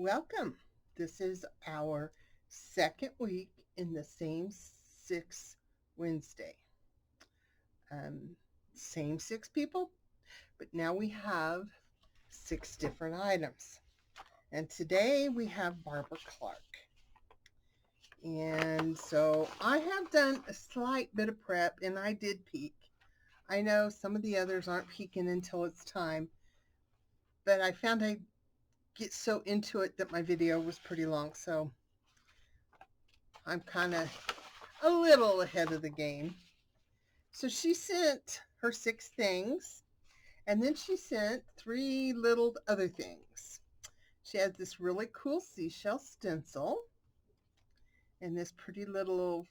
Welcome. This is our second week in the same 6 Wednesday. Same 6 people, but now we have 6 different items. And today we have Barbara Clark. And so I have done a slight bit of prep and I did peek. I know some of the others aren't peeking until it's time, but I found I get so into it that my video was pretty long, so I'm kind of a little ahead of the game. So she sent her 6 things, and then she sent 3 little other things. She has this really cool seashell stencil and this pretty little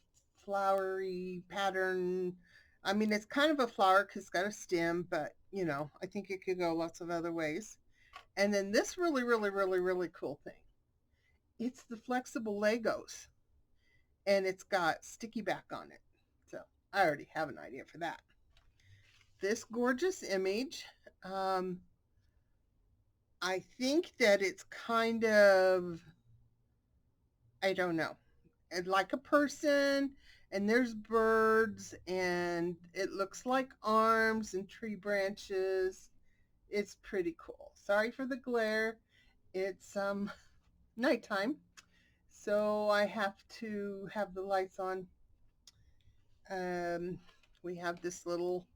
flowery pattern. I mean, it's kind of a flower because it's got a stem, but you know, I think it could go lots of other ways. And then this really cool thing. It's the flexible Legos, and it's got sticky back on it. So I already have an idea for that. This gorgeous image, I think that it's kind of, I don't know, like a person, and there's birds, and it looks like arms and tree branches. It's pretty cool. Sorry for the glare. It's nighttime, so I have to have the lights on. We have this little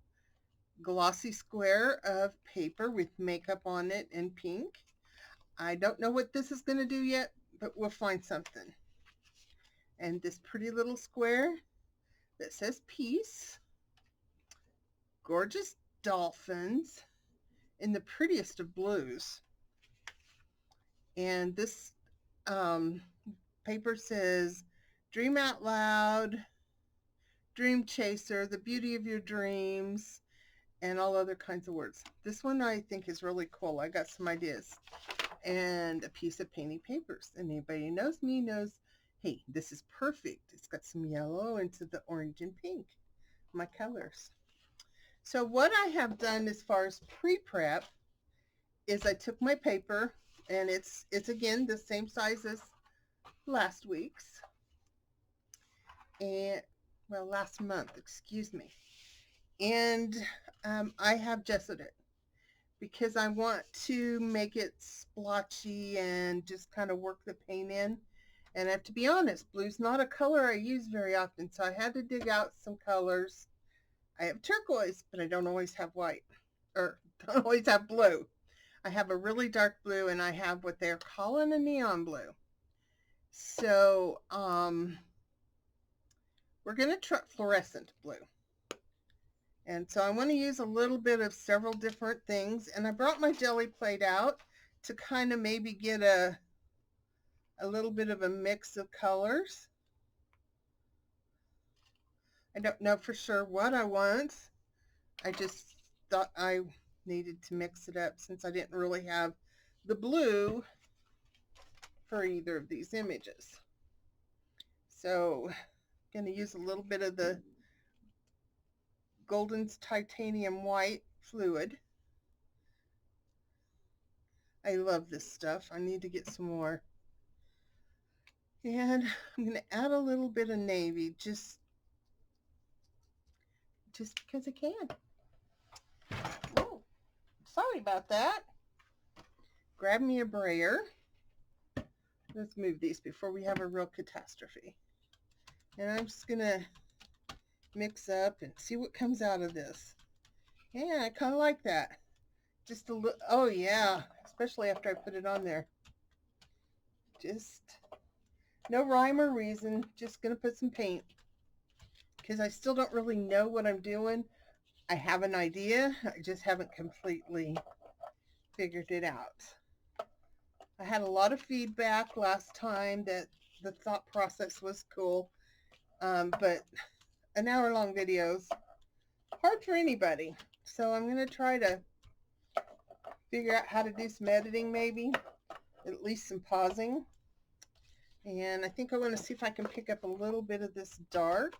glossy square of paper with makeup on it in pink. I don't know what this is going to do yet, but we'll find something. And this pretty little square that says peace. Gorgeous dolphins in the prettiest of blues. And this paper says dream out loud, dream chaser, the beauty of your dreams, and all other kinds of words. This one I think is really cool. I got some ideas. And a piece of painting papers. And anybody who knows me knows, hey, this is perfect. It's got some yellow into the orange and pink, my colors. So what I have done as far as pre-prep is I took my paper, and it's again the same size as last week's. And, well, last month, excuse me. And I have gessoed it because I want to make it splotchy and just kind of work the paint in. And I have to be honest, blue's not a color I use very often, so I had to dig out some colors. I have turquoise, but I don't always have white, or don't always have blue. I have a really dark blue, and I have what they're calling a neon blue. So we're going to try fluorescent blue. And so I want to use a little bit of several different things. And I brought my jelly plate out to kind of maybe get a little bit of a mix of colors. I don't know for sure what I want. I just thought I needed to mix it up since I didn't really have the blue for either of these images. So I'm going to use a little bit of the Golden's titanium white fluid. I love this stuff. I need to get some more. And I'm going to add a little bit of navy just because I can. Oh, sorry about that. Grab me a brayer. Let's move these before we have a real catastrophe. And I'm just going to mix up and see what comes out of this. Yeah, I kind of like that. Just a little, oh yeah, especially after I put it on there. Just no rhyme or reason, just gonna put some paint because I still don't really know what I'm doing. I have an idea, I just haven't completely figured it out. I had a lot of feedback last time that the thought process was cool, but an hour-long videos, hard for anybody. So I'm gonna try to figure out how to do some editing, maybe at least some pausing. And I think I want to see if I can pick up a little bit of this dark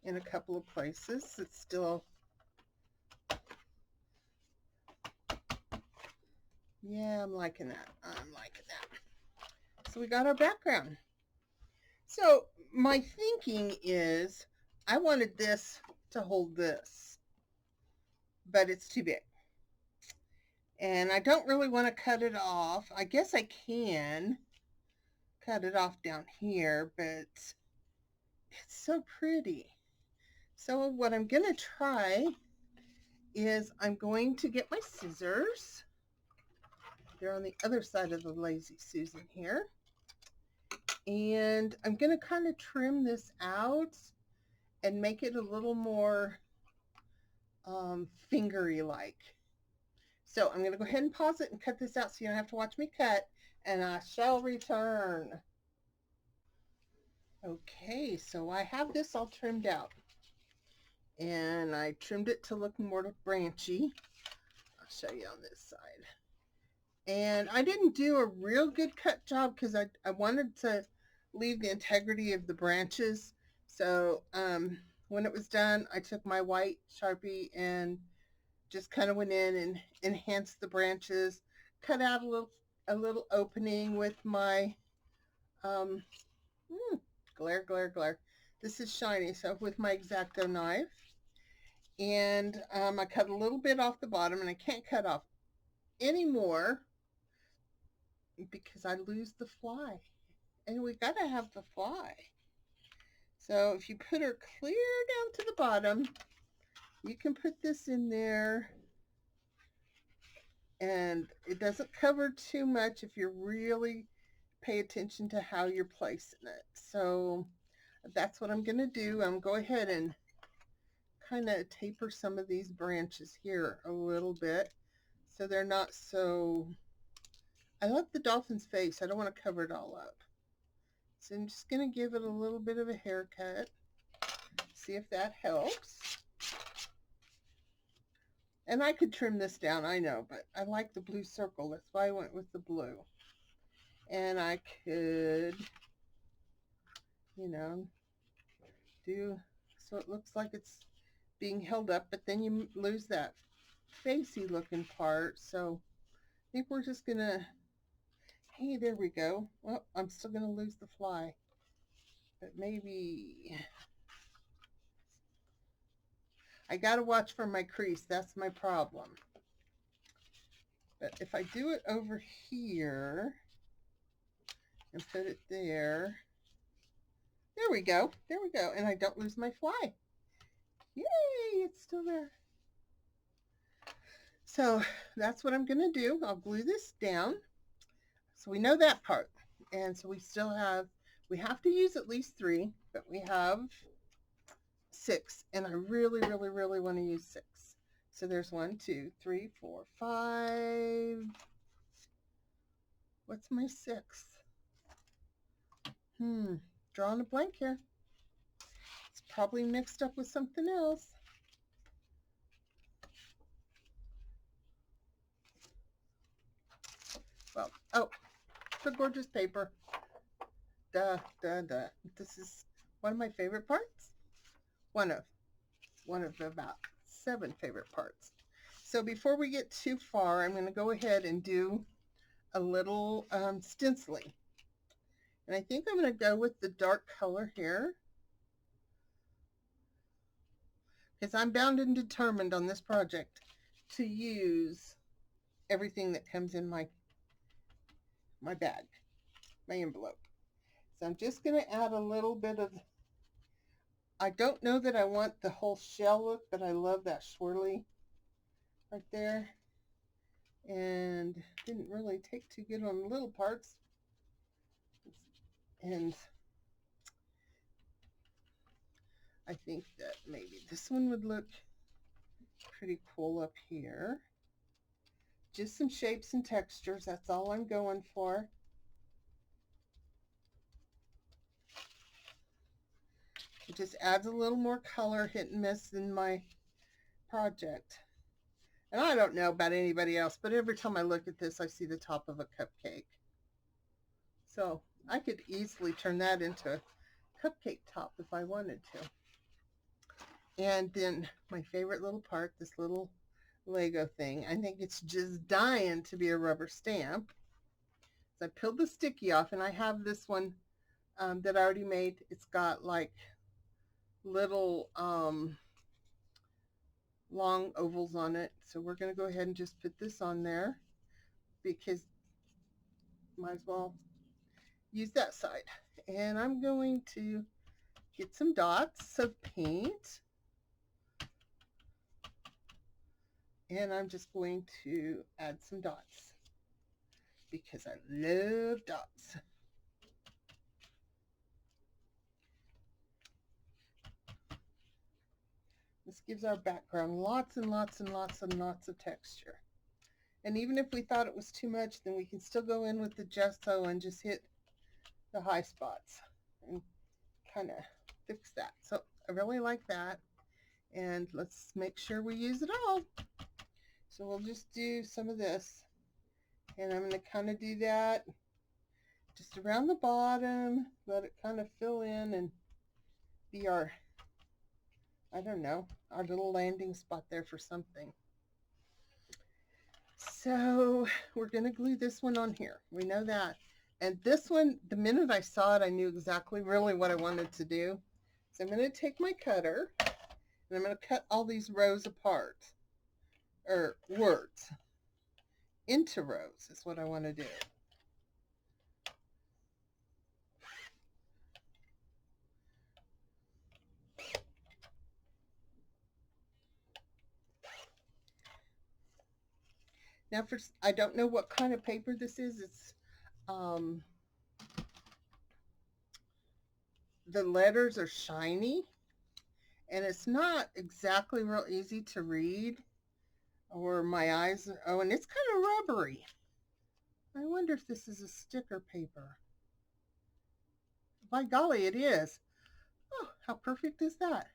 in a couple of places. It's still Yeah, I'm liking that. I'm liking that. So we got our background. So my thinking is I wanted this to hold this, but it's too big. And I don't really want to cut it off. I guess I can cut it off down here, but it's so pretty. So what I'm going to try is I'm going to get my scissors. They're on the other side of the Lazy Susan here. And I'm going to kind of trim this out and make it a little more fingery like. So I'm going to go ahead and pause it and cut this out so you don't have to watch me cut, and I shall return. Okay, so I have this all trimmed out, and I trimmed it to look more branchy. I'll show you on this side. And I didn't do a real good cut job because I wanted to leave the integrity of the branches. So when it was done, I took my white Sharpie and just kind of went in and enhanced the branches, cut out a little opening with my glare. This is shiny, so with my X-Acto knife. And I cut a little bit off the bottom, and I can't cut off any more because I lose the fly. And we got to have the fly. So if you put her clear down to the bottom, you can put this in there, and it doesn't cover too much if you really pay attention to how you're placing it. So that's what I'm going to do. I'm go ahead and kind of taper some of these branches here a little bit so they're not so... I love the dolphin's face. I don't want to cover it all up. So I'm just going to give it a little bit of a haircut. See if that helps. And I could trim this down, I know, but I like the blue circle. That's why I went with the blue. And I could, you know, do so it looks like it's being held up, but then you lose that facey looking part. So I think we're just going to, hey, there we go. Well, I'm still going to lose the fly. But maybe... I got to watch for my crease. That's my problem. But if I do it over here and put it there, there we go. There we go. And I don't lose my fly. Yay, it's still there. So that's what I'm going to do. I'll glue this down. So we know that part. And so we still have, we have to use at least 3, but we have 6. And I really want to use 6. So there's 1, 2, 3, 4, 5. What's my 6th? Drawing a blank here. It's probably mixed up with something else. Well, oh, the gorgeous paper. Duh. This is one of my favorite parts. One of the about 7 favorite parts. So before we get too far, I'm going to go ahead and do a little stenciling. And I think I'm going to go with the dark color here, because I'm bound and determined on this project to use everything that comes in my bag, my envelope. So I'm just going to add a little bit of, I don't know that I want the whole shell look, but I love that swirly right there. And didn't really take too good on the little parts. And I think that maybe this one would look pretty cool up here. Just some shapes and textures, that's all I'm going for. It just adds a little more color, hit and miss in my project. And I don't know about anybody else, but every time I look at this, I see the top of a cupcake. So I could easily turn that into a cupcake top if I wanted to. And then my favorite little part, this little Lego thing. I think it's just dying to be a rubber stamp. So I peeled the sticky off, and I have this one that I already made. It's got like little long ovals on it. So we're going to go ahead and just put this on there because might as well use that side. And I'm going to get some dots of paint. And I'm just going to add some dots because I love dots. This gives our background lots and lots and lots and lots of texture. And even if we thought it was too much, then we can still go in with the gesso and just hit the high spots and kind of fix that. So I really like that. And let's make sure we use it all. So we'll just do some of this. And I'm going to kind of do that just around the bottom, let it kind of fill in and be our, I don't know, our little landing spot there for something. So we're going to glue this one on here. We know that. And this one, the minute I saw it, I knew exactly really what I wanted to do. So I'm going to take my cutter and I'm going to cut all these rows apart, or words into rows is what I want to do. Now I don't know what kind of paper this is. It's the letters are shiny and it's not exactly real easy to read, or my eyes are, oh, and it's kind of rubbery. I wonder if this is a sticker paper. By golly, it is. Oh, how perfect is that?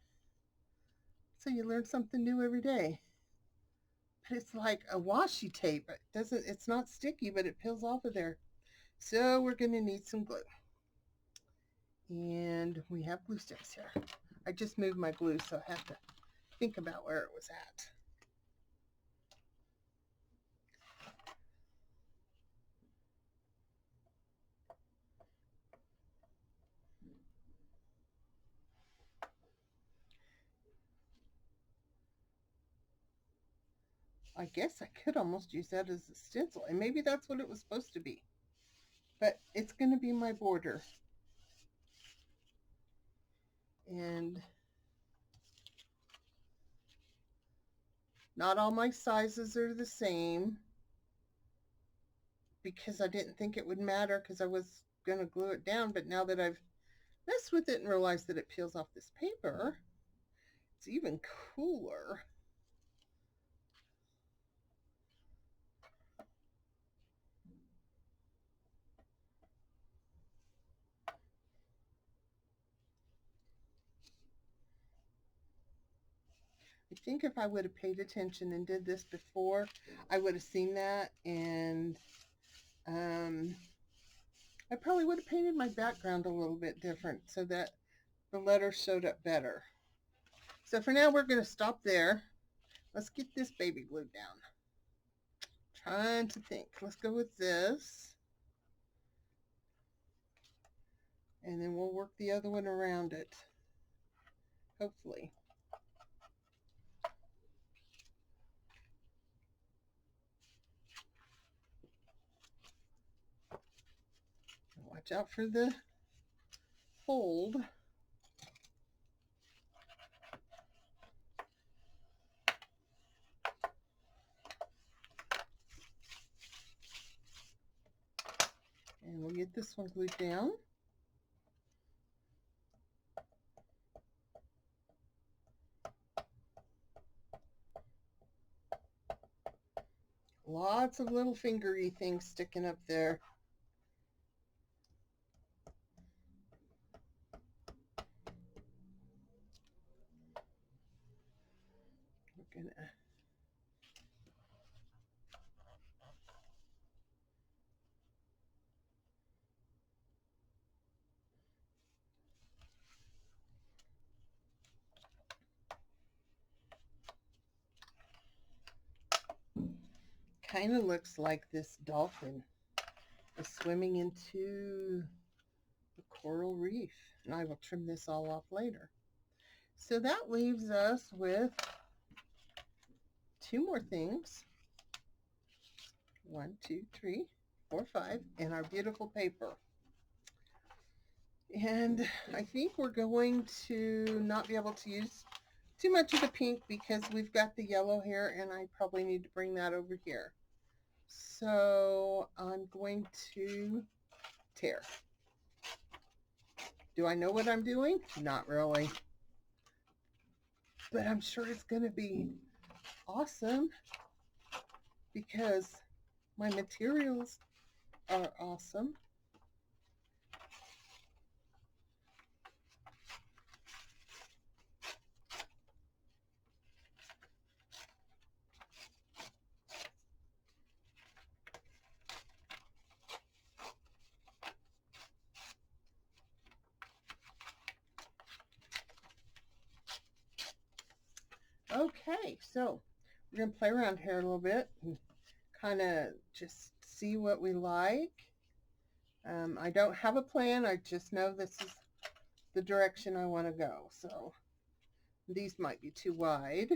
So you learn something new every day. But it's like a washi tape. It's not sticky, but it peels off of there. So we're going to need some glue. And we have glue sticks here. I just moved my glue, so I have to think about where it was at. I guess I could almost use that as a stencil, and maybe that's what it was supposed to be. But it's going to be my border. And not all my sizes are the same because I didn't think it would matter because I was going to glue it down. But now that I've messed with it and realized that it peels off this paper, it's even cooler. I think if I would have paid attention and did this before, I would have seen that, and I probably would have painted my background a little bit different so that the letters showed up better. So for now, we're going to stop there. Let's get this baby glued down. Trying to think. Let's go with this. And then we'll work the other one around it. Hopefully. Watch out for the fold. And we'll get this one glued down. Lots of little fingery things sticking up there. We're gonna kind of looks like this dolphin is swimming into the coral reef. And I will trim this all off later. So that leaves us with 2 more things. 1, 2, 3, 4, 5, and our beautiful paper. And I think we're going to not be able to use too much of the pink because we've got the yellow here, and I probably need to bring that over here. So I'm going to tear. Do I know what I'm doing? Not really. But I'm sure it's going to be awesome because my materials are awesome. Okay, so we're going to play around here a little bit and kind of just see what we like. I don't have a plan. I just know this is the direction I want to go. So these might be too wide.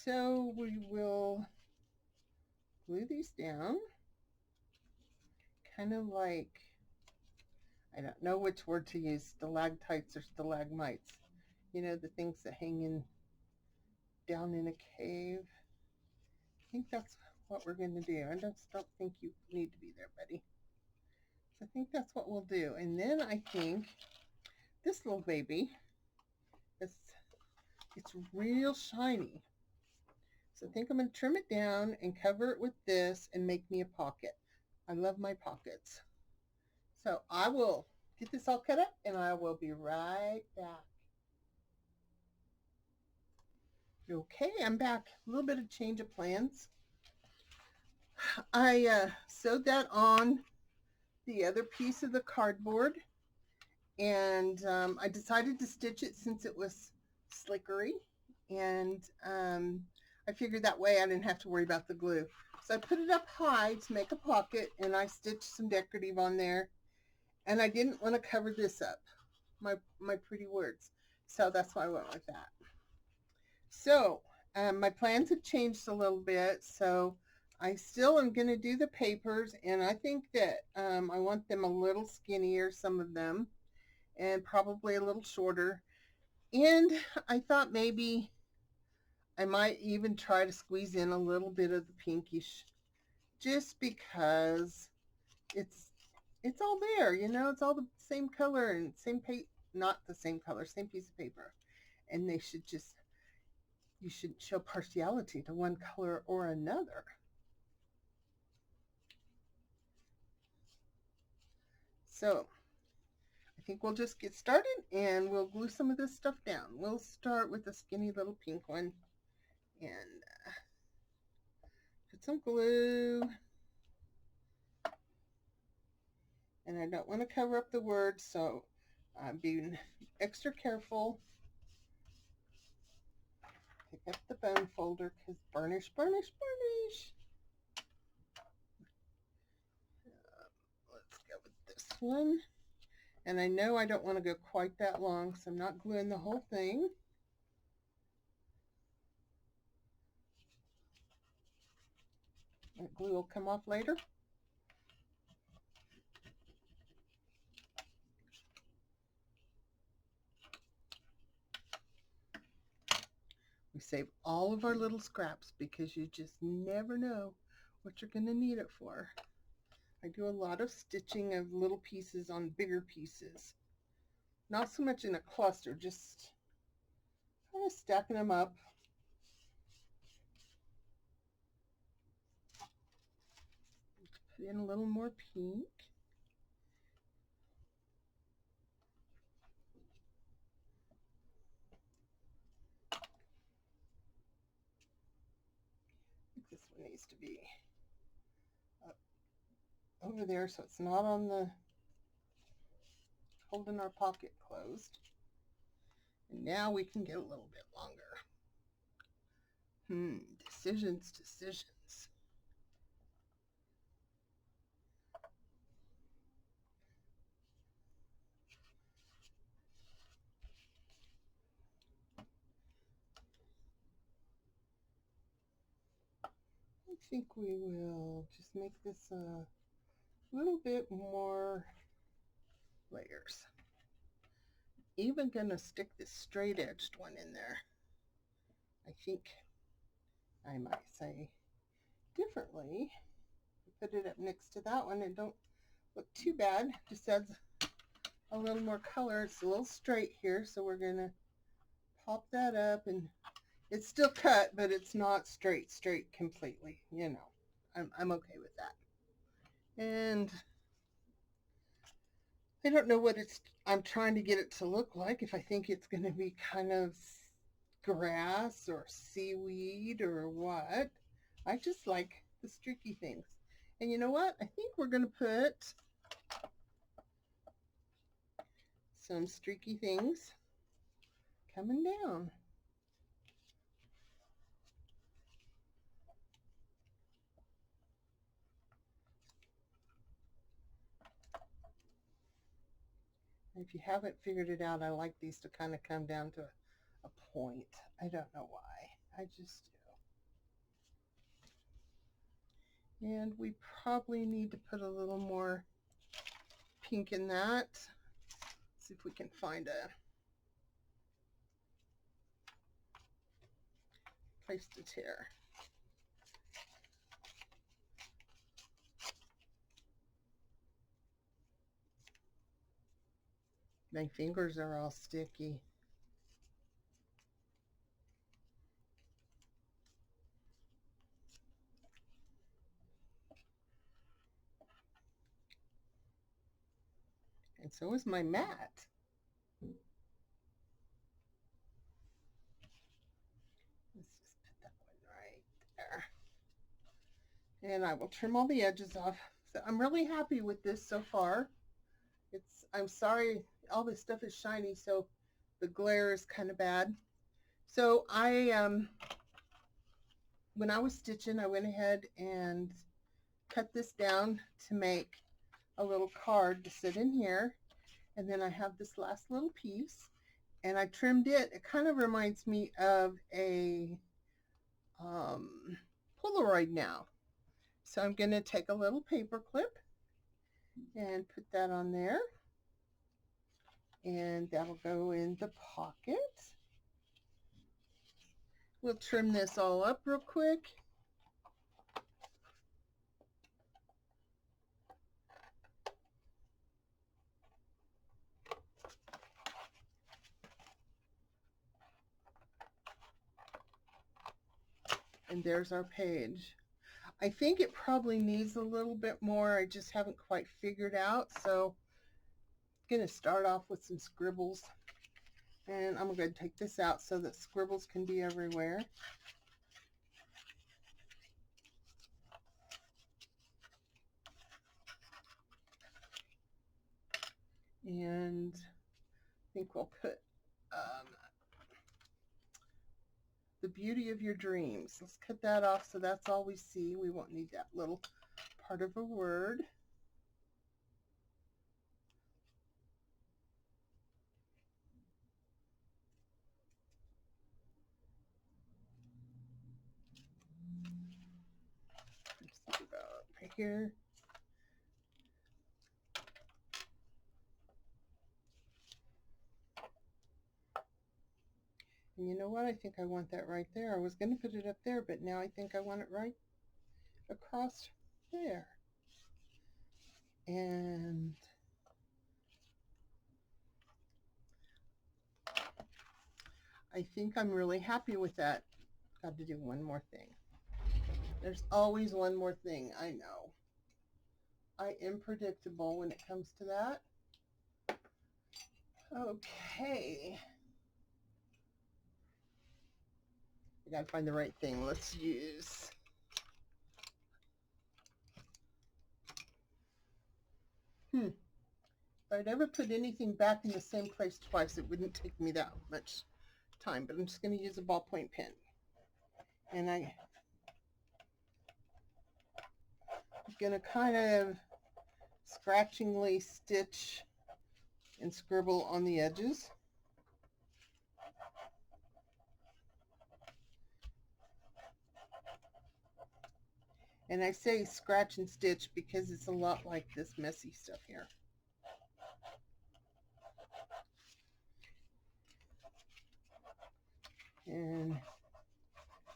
So we will glue these down, kind of like, I don't know which word to use, stalactites or stalagmites. You know, the things that hang in down in a cave. I think that's what we're going to do. I just don't think you need to be there, buddy. So I think that's what we'll do. And then I think this little baby, it's real shiny. So I think I'm going to trim it down and cover it with this and make me a pocket. I love my pockets. So I will get this all cut up and I will be right back. Okay, I'm back. A little bit of change of plans. I sewed that on the other piece of the cardboard, and I decided to stitch it since it was slickery, and I figured that way I didn't have to worry about the glue. So I put it up high to make a pocket, and I stitched some decorative on there, and I didn't want to cover this up, my pretty words, so that's why I went with that. So my plans have changed a little bit, so I still am going to do the papers, and I think that I want them a little skinnier, some of them, and probably a little shorter. And I thought maybe I might even try to squeeze in a little bit of the pinkish, just because it's all there, you know, it's all the same color and same not the same color, same piece of paper, and they should just, you shouldn't show partiality to one color or another. So I think we'll just get started and we'll glue some of this stuff down. We'll start with the skinny little pink one and put some glue. And I don't want to cover up the words, so I'm being extra careful. Pick up the bone folder because burnish, burnish, burnish. Let's go with this one. And I know I don't want to go quite that long, so I'm not gluing the whole thing. That glue will come off later. We save all of our little scraps because you just never know what you're going to need it for. I do a lot of stitching of little pieces on bigger pieces. Not so much in a cluster, just kind of stacking them up. Put in a little more pink. I think this one needs to be up over there so it's not on the holding our pocket closed. And now we can get a little bit longer. Decisions. I think we will just make this a little bit more layers. Even gonna stick this straight edged one in there. I think I might say differently. Put it up next to that one and don't look too bad. Just adds a little more color. It's a little straight here, so we're gonna pop that up, and it's still cut, but it's not straight completely, you know. I'm okay with that. And I don't know what I'm trying to get it to look like. If I think it's going to be kind of grass or seaweed or what. I just like the streaky things. And you know what? I think we're going to put some streaky things coming down. If you haven't figured it out, I like these to kind of come down to a point. I don't know why. I just do. And we probably need to put a little more pink in that. See if we can find a place to tear. My fingers are all sticky. And so is my mat. Let's just put that one right there. And I will trim all the edges off. So I'm really happy with this so far. I'm sorry, all this stuff is shiny, so the glare is kind of bad. So when I was stitching, I went ahead and cut this down to make a little card to sit in here. And then I have this last little piece, and I trimmed it. It kind of reminds me of a Polaroid now. So I'm going to take a little paper clip and put that on there. And that'll go in the pocket. We'll trim this all up real quick. And there's our page. I think it probably needs a little bit more. I just haven't quite figured out. So I'm going to start off with some scribbles. And I'm going to take this out so that scribbles can be everywhere. And I think we'll put the beauty of your dreams. Let's cut that off so that's all we see. We won't need that little part of a word. Just about right here. And you know what? I think I want that right there. I was going to put it up there, but now I think I want it right across there. And I think I'm really happy with that. Got to do one more thing. There's always one more thing. I know. I am predictable when it comes to that. Okay. I gotta find the right thing. Let's use If I'd ever put anything back in the same place twice, it wouldn't take me that much time, but I'm just going to use a ballpoint pen. And I'm going to kind of scratchingly stitch and scribble on the edges. And I say scratch and stitch because it's a lot like this messy stuff here. And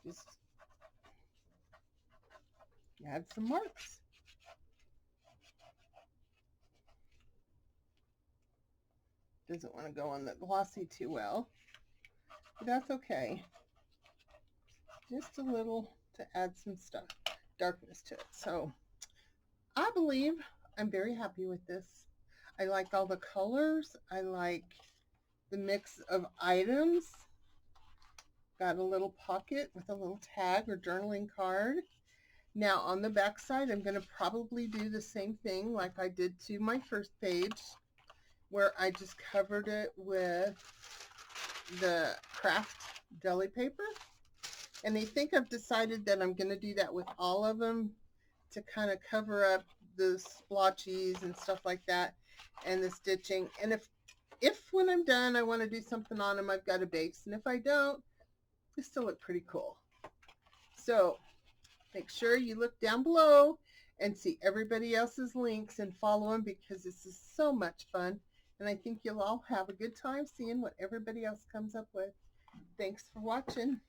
just add some marks. Doesn't want to go on the glossy too well, but that's okay. Just a little to add some stuff, darkness to it. So I believe I'm very happy with this. I like all the colors. I like the mix of items. Got a little pocket with a little tag or journaling card. Now on the back side, I'm going to probably do the same thing like I did to my first page, where I just covered it with the craft deli paper. And I think I've decided that I'm going to do that with all of them to kind of cover up the splotches and stuff like that and the stitching. And if when I'm done I want to do something on them, I've got a base. And if I don't, they still look pretty cool. So make sure you look down below and see everybody else's links and follow them, because this is so much fun. And I think you'll all have a good time seeing what everybody else comes up with. Thanks for watching.